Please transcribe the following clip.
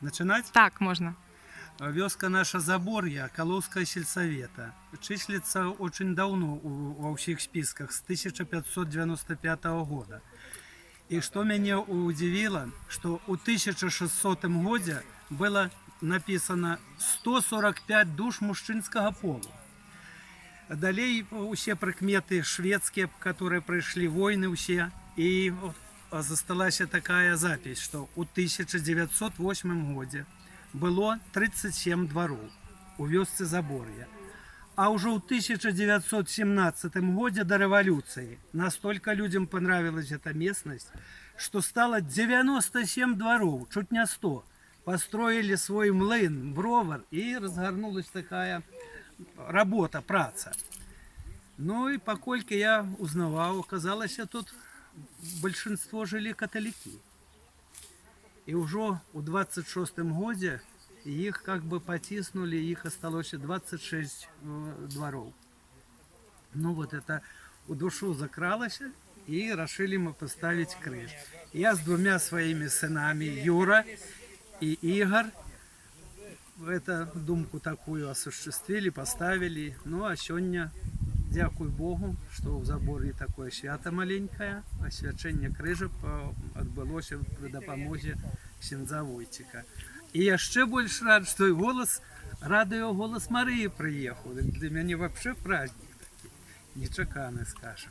Начинать? Так, можна. Вёска наша Заборье, Каловская сельсовета, числится очень давно во всех списках, с 1595 года. И что меня удивило, что у 1600 году было написано 145 душ мужчинского пола. Далее все прикметы шведские, которые прошли войны все. И засталась такая запись, что у 1908 году было 37 дворов у вёсцы Заборье. А уже в 1917 году до революции настолько людям понравилась эта местность, что стало 97 дворов, чуть не 100. Построили свой млын, бровар, и разгорнулась такая работа, праца. Ну и покольки я узнавал, оказалось, тут большинство жили католики. И уже у 26-м году их как бы потиснули, их осталось 26 дворов. Ну вот это у душу закралось, и решили мы поставить крыш. Я с двумя своими сынами, Юра и Игорь, эту думку такую осуществили, поставили. Ну а сегодня, дякую Богу, что в Забор'ї такое свято маленькое, освячение крыжа отбылося при допомозе ксяндза Войтика. И я еще больше рад, что и радио «Голос Марии» приехал. Для меня вообще праздник такий, нечаканный, скажем.